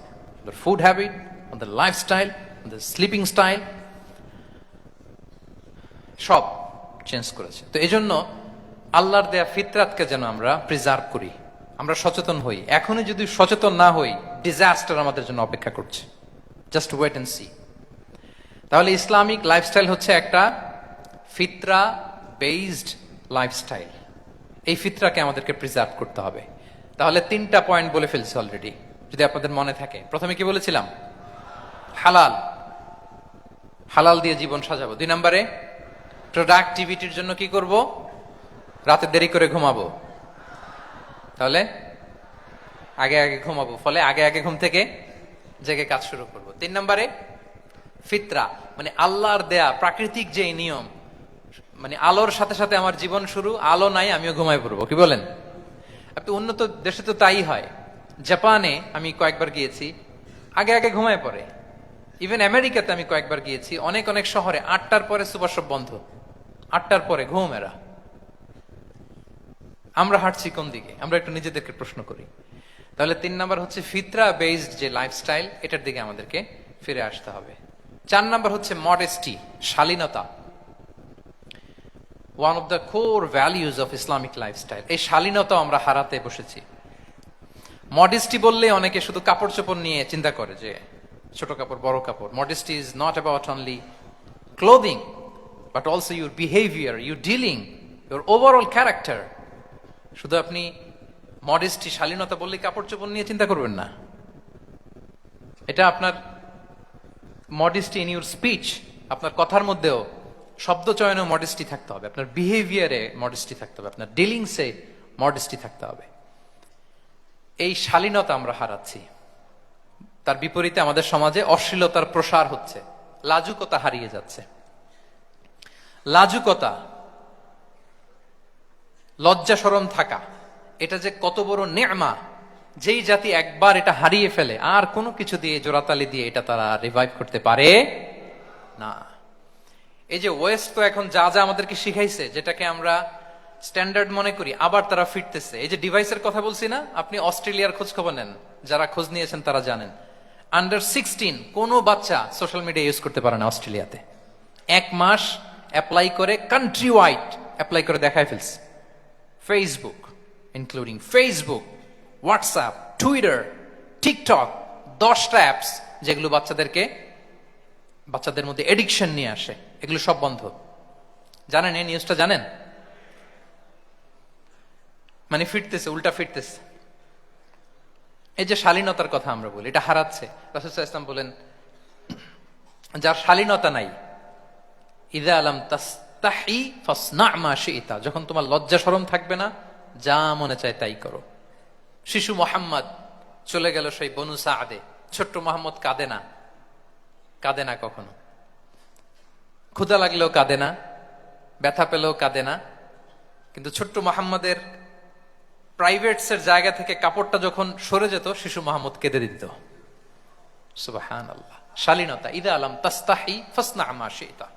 Food habit, the lifestyle, the sleeping style, সব চেঞ্জ করেছে। তো এই জন্য আল্লাহর দেয়া ফিতরাতকে যেন আমরা প্রিজার্ভ করি, আমরা সচেতন হই। এখনই যদি সচেতন না হই, ডিজাস্টার আমাদের জন্য অপেক্ষা করছে। Just wait and see. তাহলে ইসলামিক লাইফস্টাইল হচ্ছে একটা ফিতরা বেসড লাইফস্টাইল। এই ফিতরাকে আমাদেরকে প্রিজার্ভ করতে হবে। তাহলে 3টা পয়েন্ট বলে ফেলছি অলরেডি, যদি আপনাদের মনে থাকে। প্রথমে কি বলেছিলাম? হালাল, হালাল দিয়ে জীবন সাজাবো। 2 নম্বরে প্রোডাক্টিভিটির জন্য কি করব? রাতে দেরি করে ঘুমাবো। তাহলে আগে আগে ঘুমাবো, ফলে আগে আগে ঘুম থেকে জেগে কাজ শুরু করব। 3 নম্বরে ফিতরা, মানে আল্লাহর দেয়া প্রাকৃতিক যে নিয়ম, মানে আলোর সাথে সাথে আমার জীবন শুরু, আলো নাই আমিও ঘুমায় পড়বো। কি বলেন? আপনি উন্নত দেশে তো তাই হয়। জাপানে আমি কয়েকবার গিয়েছি, আগে আগে ঘুমায় পড়ে। ইভেন আমেরিকাতে আমি কয়েকবার গিয়েছি, অনেক অনেক শহরে 8টার পরে সুপার শপ বন্ধ, 8টার পরে ঘুম। এরা, আমরা হাঁটছি কোন দিকে? আমরা একটু নিজেদেরকে প্রশ্ন করি। তাহলে 3 নাম্বার হচ্ছে ফিতরা বেসড যে লাইফস্টাইল, এটার দিকে আমাদেরকে ফিরে আসতে হবে। 4 নাম্বার হচ্ছে মডেস্টি, শালীনতা। One of the core values of Islamic lifestyle. এই শালীনতা আমরা হারাতে বসেছি। মডেস্টি বললে অনেকে শুধু কাপড় চোপড় নিয়ে চিন্তা করে, যে ছোট কাপড় বড় কাপড়। Modesty is not about only clothing, but also your behaviour, your dealing, your overall character. শুধু আপনি মডেস্টি, শালীনতা বললে কাপড় চোপড় নিয়ে চিন্তা করবেন না। এটা আপনার মডেস্টি ইন ইউর স্পিচ, আপনার কথার মধ্যেও, শব্দ চয়নেও মডেস্টি থাকতে হবে, আপনার বিহেভিয়ারে মডেস্টি থাকতে হবে, আপনার ডিলিংসে মডেস্টি থাকতে হবে। এই শালীনতা আমরা হারাচ্ছি। তার বিপরীতে আমাদের সমাজে অশ্লীলতার প্রসার হচ্ছে, লাজুকতা হারিয়ে যাচ্ছে। লাজুকতা, লজ্জা শরম থাকা, এটা যে কত বড় নেয়ামা। যেই জাতি একবার এটা হারিয়ে ফেলে, আর কোনো কিছু দিয়ে, জোড়াতালি দিয়ে এটা তারা রিভাইভ করতে পারে না। এই যে ওয়েস্ট তো এখন যা যা আমাদেরকে শিখাইছে, যেটাকে আমরা স্ট্যান্ডার্ড মনে করি, আবার তারা ফিরতেছে। এই যে ডিভাইসের কথা বলছি না, আপনি অস্ট্রেলিয়ার খোঁজ খবর নেন, যারা খোঁজ নিয়েছেন তারা জানেন, আন্ডার 16 কোনো বাচ্চা সোশ্যাল মিডিয়া ইউজ করতে পারে না অস্ট্রেলিয়াতে। 1 মাস অ্যাপ্লাই করে, কান্ট্রি ওয়াইড অ্যাপ্লাই করে দেখায় ফেলছে। Facebook, including Facebook, WhatsApp, Twitter, TikTok, 10টা অ্যাপস যেগুলো বাচ্চাদের মধ্যে এডিকশন নিয়ে আসে, এগুলো সব বন্ধ। জানেন এই নিউজটা? জানেন? মানে ফিরতেছে, উল্টা ফিরতেছে। এই যে শালীনতার কথা আমরা বলি, এটা হারাচ্ছে। রাসূল সাল্লাল্লাহু আলাইহি ওয়াসাল্লাম বলেন, যার শালীনতা নাই, ইযা আলাম তাসতাহি ফাসনা মা শি'তা, যখন তোমার লজ্জা শরম থাকবে না, যা মনে চায় তাই করো। শিশু মোহাম্মদ চলে গেল সেই বনু সাদে, ছোট্ট মোহাম্মদ কাঁদে না, কাঁদে না কখনো। ক্ষুধা লাগলেও কাঁদে না, ব্যথা পেলেও কাঁদে না। কিন্তু ছোট্ট মোহাম্মদের প্রাইভেটসের জায়গা থেকে কাপড়টা যখন সরে যেত, শিশু মোহাম্মদ কেঁদে দিত। সুবহানাল্লাহ, শালীনতা। ইদা আলাম তাস্তাহি ফাসনা মা শি'তা।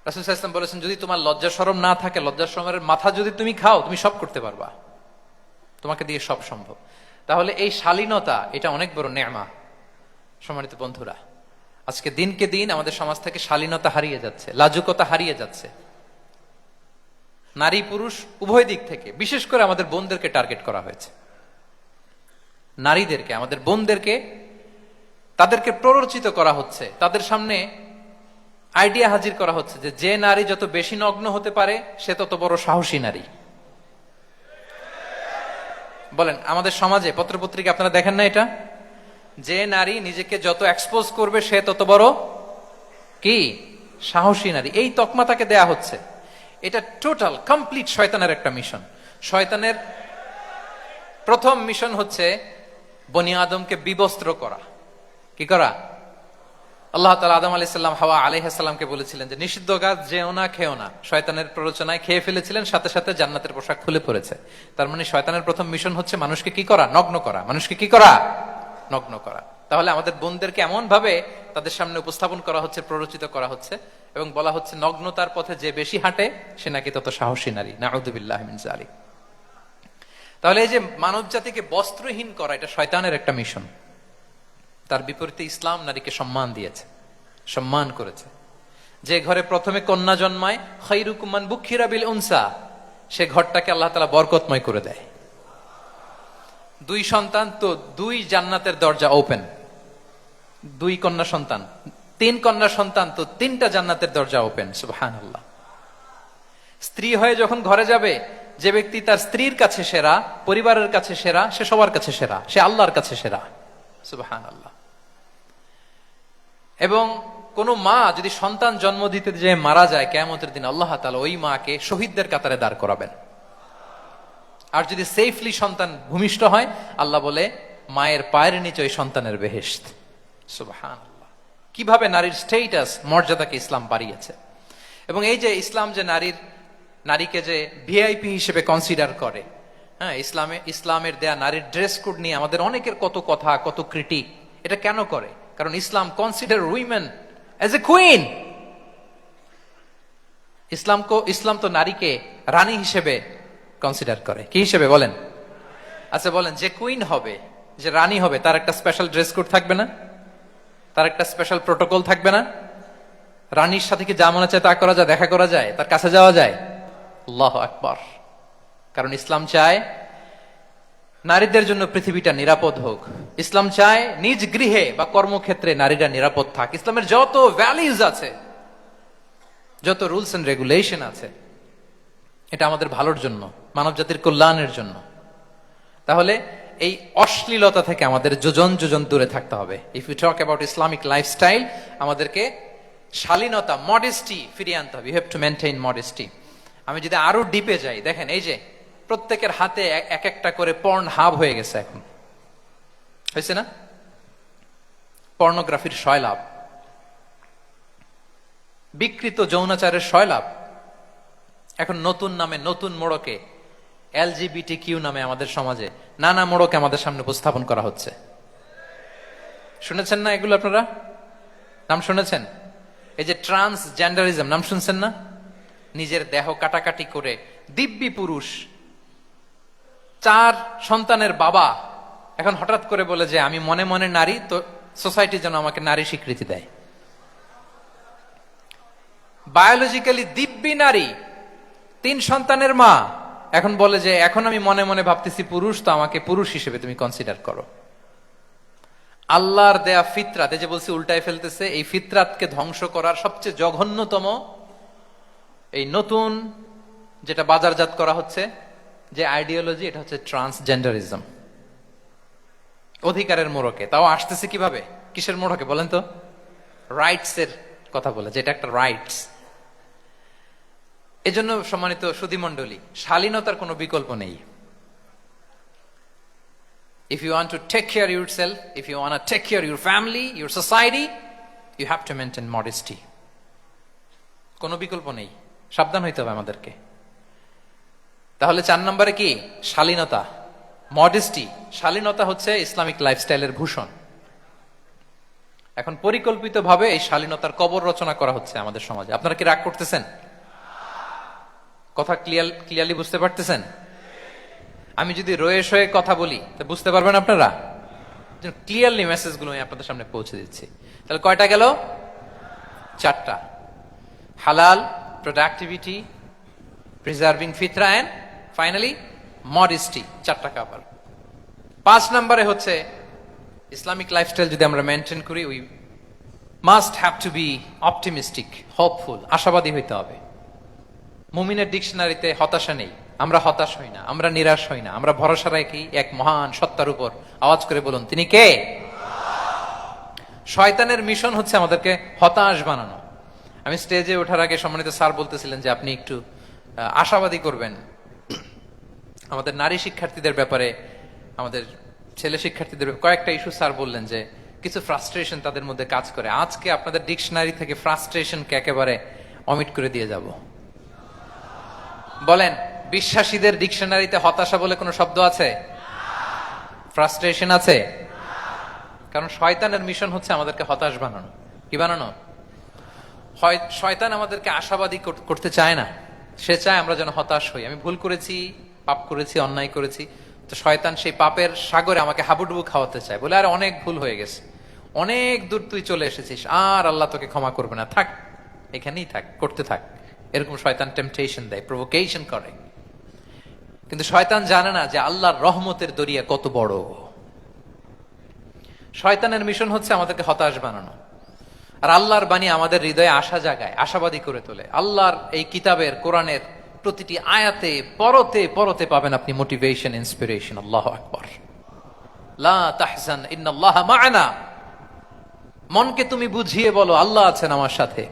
রাসূল সাল্লাল্লাহু আলাইহি ওয়াসাল্লাম বলেছেন, যদি তোমার লজ্জা শরম না থাকে, লজ্জা শরমের মাথা যদি তুমি খাও, তুমি সব করতে পারবা, তোমাকে দিয়ে সব সম্ভব। তাহলে এই শালীনতা, এটা অনেক বড় নেয়ামা। সম্মানিত বন্ধুরা, আজকে দিনকে দিন আমাদের সমাজ থেকে শালীনতা হারিয়ে যাচ্ছে, লাজুকতা হারিয়ে যাচ্ছে, নারী পুরুষ উভয় দিক থেকে। বিশেষ করে আমাদের বোনদেরকে টার্গেট করা হয়েছে, নারীদেরকে, আমাদের বোনদেরকে, তাদেরকে প্ররোচিত করা হচ্ছে, তাদের সামনে আইডিয়া হাজির করা হচ্ছে যে যে নারী যত বেশি নগ্ন হতে পারে, সে তত বড় সাহসী নারী। বলেন, আমাদের সমাজে পত্রপত্রিকা আপনারা দেখেন না এটা? যে নারী নিজেকে যত এক্সপোজ করবে, সে তত বড় কি সাহসী নারী। এই তকমা তাকে দেয়া হচ্ছে। এটা টোটাল কমপ্লিট শয়তানের একটা মিশন। শয়তানের প্রথম মিশন হচ্ছে বনি আদমকে বিবস্ত্র করা। কি করা? আল্লাহ তাআলা আদম আলাইহিস সালাম, হাওয়া আলাইহিস সালামকে বলেছিলেন যে নিষিদ্ধ গাছ যেও না, খেও না। শয়তানের প্ররোচনায় খেয়ে ফেলেছিলেন, সাথে সাথে জান্নাতের পোশাক খুলে পড়েছে। তার মানে শয়তানের প্রথম মিশন হচ্ছে মানুষকে কি করা? নগ্ন করা। মানুষকে কি করা? নগ্ন করা। তাহলে আমাদের বোনদেরকে এমন ভাবে তাদের সামনে উপস্থাপন করা হচ্ছে, প্ররোচিত করা হচ্ছে এবং বলা হচ্ছে নগ্নতার পথে যে বেশি হাঁটে সে নাকি তত সাহসী নারী। নাউযুবিল্লাহি মিন যালিক। তাহলে এই যে মানব জাতিকে বস্ত্রহীন করা, এটা শয়তানের একটা মিশন। তার বিপরীতে ইসলাম নারীকে সম্মান দিয়েছে, সম্মান করেছে। যে ঘরে প্রথমে কন্যা জন্মায়, খায়রুকুম মান বুখিরা বিল উনসা, সে ঘরটাকে আল্লাহ তাআলা বরকতময় করে দেয়। 2 সন্তান তো 2 জান্নাতের দরজা ওপেন। 2 কন্যা সন্তান, 3 কন্যা সন্তান তো 3টা জান্নাতের দরজা ওপেন। সুবহানাল্লাহ। স্ত্রী হয়ে যখন ঘরে যাবে, যে ব্যক্তি তার স্ত্রীর কাছে সেরা, পরিবারের কাছে সেরা, সে সবার কাছে সেরা, সে আল্লাহর কাছে সেরা। সুবহানাল্লাহ। এবং কোন মা যদি সন্তান জন্ম দিতে যে মারা যায়, কিয়ামতের দিন আল্লাহ তাআলা ওই মাকে শহীদদের কাতারে দাঁড় করাবেন। আর যদি সেফলি সন্তান ভূমিষ্ঠ হয়, আল্লাহ বলে মায়ের পায়ের নিচে ওই সন্তানের বেহেশত। সুবহানাল্লাহ। কিভাবে নারীর স্টেটাস, মর্যাদাকে ইসলাম বাড়িয়েছে। এবং এই যে ইসলাম যে নারীকে যে ভিআইপি হিসেবে কনসিডার করে, হ্যাঁ, ইসলামের দেয়া নারীর ড্রেস কোড নিয়ে আমাদের অনেকের কত কথা, কত ক্রিটিক। এটা কেন করে? কারণ Islam consider women as a queen. ইসলাম তো নারীকে রানী হিসেবে কনসিডার করে। কি হিসেবে বলেন? আচ্ছা বলেন, যে কুইন হবে, যে রানী হবে, তার একটা স্পেশাল ড্রেস কোড থাকবে না? তার একটা স্পেশাল প্রোটোকল থাকবে না? রানীর সাথে কি যা মনে চায় তা করা যায়, দেখা করা যায়, তার কাছে যাওয়া যায়? আল্লাহু আকবার। কারণ ইসলাম চায় নারীদের জন্য পৃথিবীটা নিরাপদ হোক। ইসলাম চায় নিজ গৃহে বা কর্মক্ষেত্রে নারীরা নিরাপদ থাক। ইসলামের যত ভ্যালিউজ আছে, যত রুলস এন্ড রেগুলেশন আছে, এটা আমাদের ভালোর জন্য, মানব জাতির কল্যাণের জন্য। তাহলে এই অশ্লীলতা থেকে আমাদের যোজন যোজন দূরে থাকতে হবে। If you talk about Islamic lifestyle, আমাদেরকে শালীনতা, মডেস্টি ফিরিয়ে আনতে হবে। You have to maintain modesty. আমি যদি আরো ডিপে যাই, দেখেন এই যে প্রত্যেকের হাতে এক একটা করে পর্ন হাব হয়ে গেছে। এখন হয়েছে না? পর্নোগ্রাফির সয়লাভ, বিকৃত যৌনাচারের সয়লাভ। এখন নতুন নামে, নতুন মোড়কে, LGBTQ নামে আমাদের সমাজে নানা মোড়কে আমাদের সামনে উপস্থাপন করা হচ্ছে। শুনেছেন না এগুলো? আপনারা নাম শুনেছেন? এই যে ট্রান্সজেন্ডারিজম, নাম শুনছেন না? নিজের দেহ কাটাকাটি করে দিব্যি পুরুষ, 4 সন্তানের বাবা, এখন হঠাৎ করে বলে যে আমি মনে মনে নারী, তো সোসাইটি যেন আমাকে নারী স্বীকৃতি দেয়। বায়োলজিক্যালি দিব্যি নারী, 3 সন্তানের মা, এখন বলে যে এখন আমি মনে মনে ভাবতেছি পুরুষ, তো আমাকে পুরুষ হিসেবে তুমি কনসিডার করো। আল্লাহর দেয়া ফিতরাত, এই যে বলছি উল্টায় ফেলতেছে, এই ফিতরাতকে ধ্বংস করার সবচেয়ে জঘন্যতম এই নতুন যেটা বাজারজাত করা হচ্ছে যে আইডিওলজি, এটা হচ্ছে ট্রান্সজেন্ডারিজম। অধিকারের মোড়কে, তাও আসতেছে কিভাবে? কিসের মোড়কে বলেন তো? রাইটস এর কথা বলে, যেটা একটা রাইটস। এজন্য সম্মানিত সুধীমণ্ডলী, শালীনতার কোনো বিকল্প নেই। If you want to take care of yourself, if you want to take care of your family, your society, you have to maintain modesty. কোনো বিকল্প নেই, সাবধান হইতে হবে আমাদেরকে। তাহলে 4 নম্বরে কি? শালীনতা, মডেস্টি। শালীনতা হচ্ছে ইসলামিক লাইফস্টাইলের ভূষণ। এখন পরিকল্পিতভাবে এই শালীনতার কবর রচনা করা হচ্ছে আমাদের সমাজে। আপনারা কি রাগ করতেছেন? কথা ক্লিয়ারলি বুঝতে পারতেছেন? আমি যদি রয়ে সয়ে কথা বলি তা বুঝতে পারবেন আপনারা? ক্লিয়ারলি মেসেজগুলো আমি আপনাদের সামনে পৌঁছে দিচ্ছি। তাহলে কয়টা গেল? 4টা। হালাল, প্রোডাক্টিভিটি, প্রিজার্ভিং ফিতরা, এন্ড ফাইনালি মডেস্টি। 4টা কাভার। 5 নম্বরে হচ্ছে ইসলামিক লাইফস্টাইল যদি আমরা মেনটেন করি, we must have to B optimistic, hopeful, আশাবাদী হইতে হবে। মুমিনের ডিকশনারিতে হতাশা নেই। আমরা হতাশ হই না, আমরা নিরাশ হই না, আমরা ভরসা রাখি এক মহান সত্তার উপর। আওয়াজ করে বলুন, তিনি কে? শয়তানের মিশন হচ্ছে আমাদেরকে হতাশ বানানো। আমি স্টেজে ওঠার আগে সম্মানিত স্যার বলতেছিলেন যে আপনি একটু আশাবাদী করবেন আমাদের নারী শিক্ষার্থীদের ব্যাপারে, আমাদের ছেলে শিক্ষার্থীদের কয়েকটা ইস্যু স্যার বললেন যে কিছু ফ্রাস্ট্রেশন তাদের মধ্যে কাজ করে। আজকে আপনাদের ডিকশনারি থেকে ফ্রাস্ট্রেশনকে একেবারে অমিট করে দিয়ে যাব। বলেন, বিশ্বাসীদের ডিকশনারিতে হতাশা বলে কোনো শব্দ আছে? ফ্রাস্ট্রেশন আছে? কারণ শয়তানের মিশন হচ্ছে আমাদেরকে হতাশ বানানো। কি বানানো? শয়তান আমাদেরকে আশাবাদী করতে চায় না, সে চায় আমরা যেন হতাশ হই। আমি ভুল করেছি, পাপ করেছি, অন্যায় করেছি, তো শয়তান সেই পাপের সাগরে আমাকে হাবুডুবু খাওয়াতে চায়, বলে আর অনেক ভুল হয়ে গেছে, অনেক দূর তুই চলে এসেছিস, আর আল্লাহ তোকে ক্ষমা করবে না, থাক এখানেই থাক, করতে থাক। এরকম শয়তান টেম্পটেশন দেয়, প্রভোকেশন করে। কিন্তু শয়তান জানে না যে আল্লাহর রহমতের দরিয়া কত বড়। শয়তানের মিশন হচ্ছে আমাদেরকে হতাশ বানানো, আর আল্লাহর বাণী আমাদের হৃদয়ে আশা জাগায়, আশাবাদী করে তোলে। আল্লাহর এই কিতাবের, কোরআনের প্রতিটি আয়াতে পরতে পরতে পাবেন আপনি মোটিভেশন, ইন্সপিরেশন। আল্লাহু আকবার। লা তাহজান ইন্নাল্লাহা মা'ানা। মনকে তুমি বুঝিয়ে বলো আল্লাহ আছেন আমার সাথে।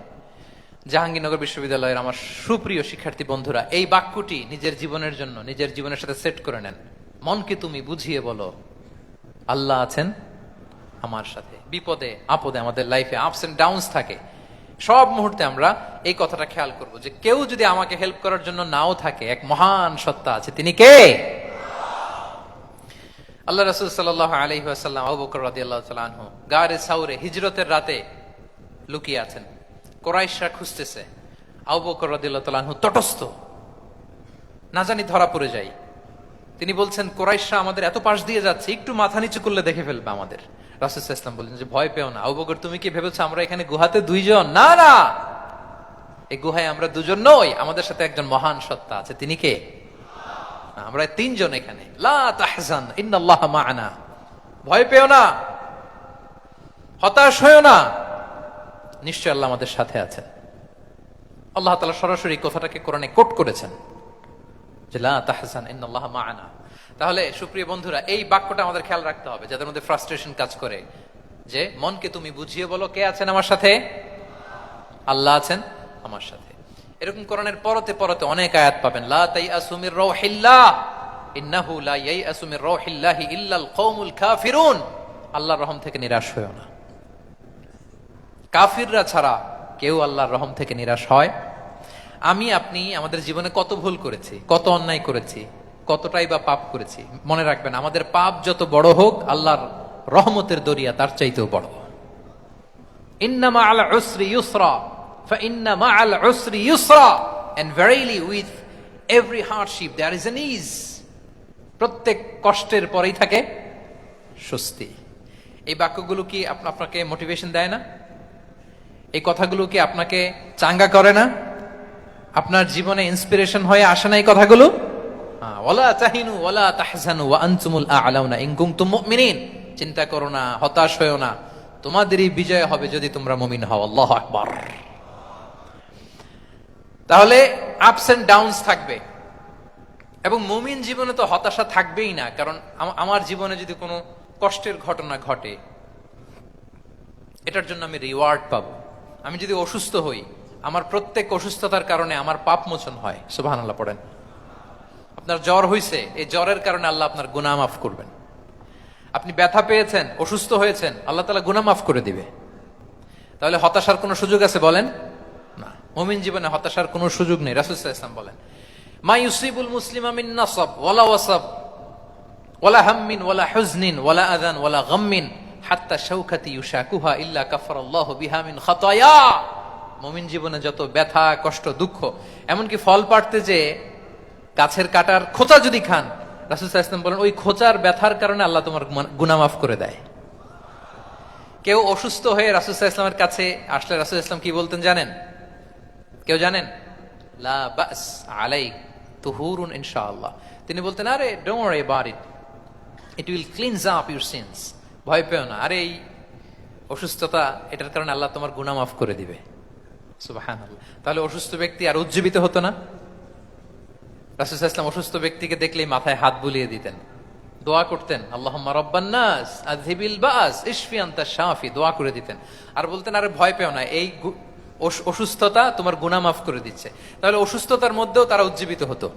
জাহাঙ্গীরনগর বিশ্ববিদ্যালয়ের আমার সুপ্রিয় শিক্ষার্থী বন্ধুরা, এই বাক্যটি নিজের জীবনের জন্য, নিজের জীবনের সাথে সেট করে নেন। মনকে তুমি বুঝিয়ে বলো আল্লাহ আছেন আমার সাথে। বিপদে আপদে, আমাদের লাইফে আপস এন্ড ডাউনস থাকে, সব মুহূর্তে আমরা এই কথাটা খেয়াল করব যে কেউ যদি আমাকে হেল্প করার জন্য নাও থাকে, এক মহান সত্তা আছে, তিনি কে? আল্লাহ রাসূল সাল্লাল্লাহু আলাইহি ওয়াসাল্লাম, আবু বকর রাদিয়াল্লাহু তাআলা আনহু গারে সাউরে হিজরতের রাতে লুকিয়ে আছেন। কুরাইশরা খুঁজতেছে, আবু বকর রাদিয়াল্লাহু তাআলা আনহু তটস্থ, না জানি ধরা পড়ে যাই। তিনি বলছেন কুরাইশরা আমাদের এত পাশ দিয়ে যাচ্ছে, একটু মাথা নিচু করলে দেখে ফেলবে আমাদের। রাসূল সাল্লাল্লাহু আলাইহি ওয়াসাল্লাম বললেন যে ভয় পেও না। আবু বকর, তুমি কি ভেবেছো আমরা এখানে গুহাতে দুইজন? না না, এই গুহায় আমরা দুজন নই, আমাদের সাথে একজন মহান সত্তা আছে। তিনি কে? আমরা তিনজন এখানে। লা তাহজান ইন্নাল্লাহা মা'ানা। ভয় পেও না, হতাশ হয়ো না, নিশ্চয় আল্লাহ আমাদের সাথে আছেন। আল্লাহ তাআলা সরাসরি কথাটাকে কোরআনে কোট করেছেন যে লা তাহজান ইন্নাল্লাহা মা'ানা। তাহলে সুপ্রিয় বন্ধুরা, এই বাক্যটা আমাদের খেয়াল রাখতে হবে, যাদের মধ্যে ফ্রাস্ট্রেশন কাজ করে, যে মনকে তুমি বুঝিয়ে বলো কে আছেন আমার সাথে? আল্লাহ আছেন আমার সাথে। এরকম কোরআনের পরতে পরতে অনেক আয়াত পাবেন। লা তাইয়াসু মির রাউহিল্লাহ ইন্নাহু লা ইয়াইয়াসু মির রাউহিল্লাহি ইল্লাল কওমুল কাফিরুন। আল্লাহর রহম থেকে নিরাশ হয়ো না। কাফিররা ছাড়া কেউ আল্লাহর রহম থেকে নিরাশ হয়? আমি আপনি আমাদের জীবনে কত ভুল করেছি, কত অন্যায় করেছি, কতটাই বা পাপ করেছি। মনে রাখবেন, আমাদের পাপ যত বড় হোক, আল্লাহর রহমতের দরিয়া তার চাইতেও বড়। ইন্না মা'আল উসরি ইউসরা ফাইন্না মা'আল উসরি ইউসরা, and verily with every hardship there is an ease. প্রত্যেক কষ্টের পরেই থাকে স্বস্তি। এই বাক্যগুলো কি আপনাকে মোটিভেশন দেয় না? এই কথাগুলো কি আপনাকে চাঙ্গা করে না? আপনার জীবনে ইন্সপিরেশন হয়ে আসে না এই কথাগুলো? ওয়ালা তাহিনু ওয়ালা তাহজানু ওয়া আনতুমুল আ'লাউনা ইন কুনতুম মুমিনিন। চিন্তা করো না, হতাশ হয়ো না, তোমাদেরই বিজয় হবে যদি তোমরা মুমিন হও। আল্লাহু আকবার। তাহলে আপস এন্ড ডাউনস থাকবে, এবং মুমিন জীবনে তো হতাশা থাকবেই না। কারণ আমার জীবনে যদি কোনো কষ্টের ঘটনা ঘটে, এটার জন্য আমি রিওয়ার্ড পাবো। আমি যদি অসুস্থ হই, আমার প্রত্যেক অসুস্থতার কারণে আমার পাপ মোচন হয়। সুবহানাল্লাহ পড়েন। আপনার জ্বর হয়েছে, এই জ্বরের কারণে আল্লাহ আপনার গুনাহ মাফ করবেন। আপনি ব্যথা পেয়েছেন, অসুস্থ হয়েছেন, আল্লাহ তাআলা গুনাহ মাফ করে দিবে। তাহলে হতাশার কোনো সুযোগ আছে বলেন? না, মুমিন জীবনে হতাশার কোনো সুযোগ নেই। রাসূল সাল্লাল্লাহু আলাইহি ওয়াসাল্লাম বলেন, মা ইউসিবুল মুসলিমা মিন নাসাব ওয়ালা ওয়াসাব ওয়ালা হাম্মিন ওয়ালা হুজনিন ওয়ালা আযান ওয়ালা গাম্মিন হাত্তা শাওকাতি ইউশাকুহা ইল্লা কাফারাল্লাহু বিহা মিন খাতায়া। মুমিন জীবনে যত ব্যথা, কষ্ট, দুঃখ, এমনকি ফল পাড়তে যে গাছের কাটার খোঁচা যদি খান, রাসূল সাল্লাল্লাহু আলাইহি ওয়াসাল্লাম বলেন ওই খোঁচার ব্যথার কারণে আল্লাহ তোমার গুনাহ মাফ করে দেয়। কেউ অসুস্থ হয়ে রাসূল সাল্লাল্লাহু আলাইহি ওয়াসাল্লামের কাছে আসলে রাসূল সাল্লাল্লাহু আলাইহি ওয়াসাল্লাম কি বলতেন জানেন? কেউ জানেন? লা বাস আলাইক তুহুরুন ইনশাআল্লাহ। তিনি বলতেন, আরে don't worry about it, it will cleanse up your scenes. ভয় পেও না, আরে এই অসুস্থতা, এটার কারণে আল্লাহ তোমার গুনাহ মাফ করে দিবে। সুবহানাল্লাহ। তাহলে অসুস্থ ব্যক্তি আর উজ্জীবিত হতো না? রাসূল সাল্লাল্লাহু আলাইহি ওয়াসাল্লাম অসুস্থ ব্যক্তিকে দেখলেই মাথায় হাত বুলিয়ে দিতেন, দোয়া করতেন, আল্লাহুম্মা রাব্বান নাস আযহিবিল বাস ইশফি আনতা শাফি, দোয়া করে দিতেন। আর বলতেন, আরে ভয় পেও না, এই অসুস্থতা তোমার গুনাহ মাফ করে দিচ্ছে। তাহলে অসুস্থতার মধ্যেও তারা উজ্জীবিত হতো।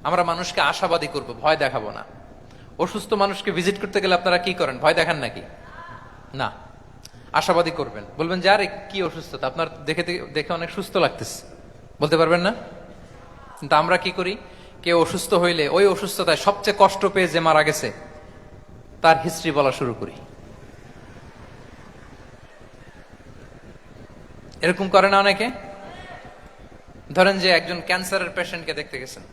আমরা মানুষকে আশাবাদী করব, ভয় দেখাবো না। অসুস্থ মানুষকে ভিজিট করতে গেলে আপনারা কি করেন? ভয় দেখান নাকি? না, আশাবাদী করবেন, বলবেন যে আরে কি অসুস্থতা, আপনার দেখে অনেক সুস্থ লাগতেছে, বলতে পারবেন না? কিন্তু আমরা কি করি? কেউ অসুস্থ হইলে ওই অসুস্থতায় সবচেয়ে কষ্ট পেয়ে যে মারা গেছে তার হিস্ট্রি বলা শুরু করি। এরকম করে না অনেকে? ধরেন যে একজন ক্যান্সারের পেশেন্টকে দেখতে গেছেন,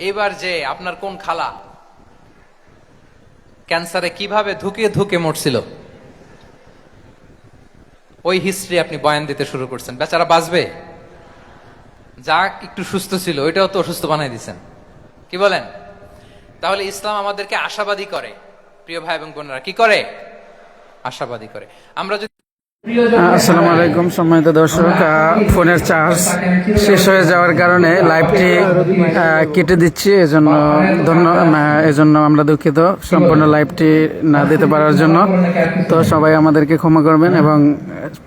এবার যে আপনার কোন খালা ক্যান্সারে কিভাবে ধুকে ধুকে মরছিল, ওই হিস্ট্রি আপনি বয়ান দিতে শুরু করছেন, বেচারা বাঁচবে? যা একটু সুস্থ ছিল ওইটাও তো অসুস্থ বানাই দিচ্ছেন, কি বলেন? তাহলে ইসলাম আমাদেরকে আশাবাদী করে, প্রিয় ভাই এবং বোনেরা, কি করে? আশাবাদী করে। আমরা যদি আসসালামু আলাইকুম সম্মানিত দর্শক, ফোনের চার্জ শেষ হয়ে যাওয়ার কারণে লাইভটি কেটে দিচ্ছি, এজন্য আমরা দুঃখিত সম্পূর্ণ লাইভটি না দিতে পারার জন্য। তো সবাই আমাদেরকে ক্ষমা করবেন এবং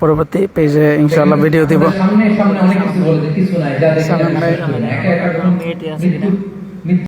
পরবর্তী পেজে ইনশাআল্লাহ ভিডিও দিব।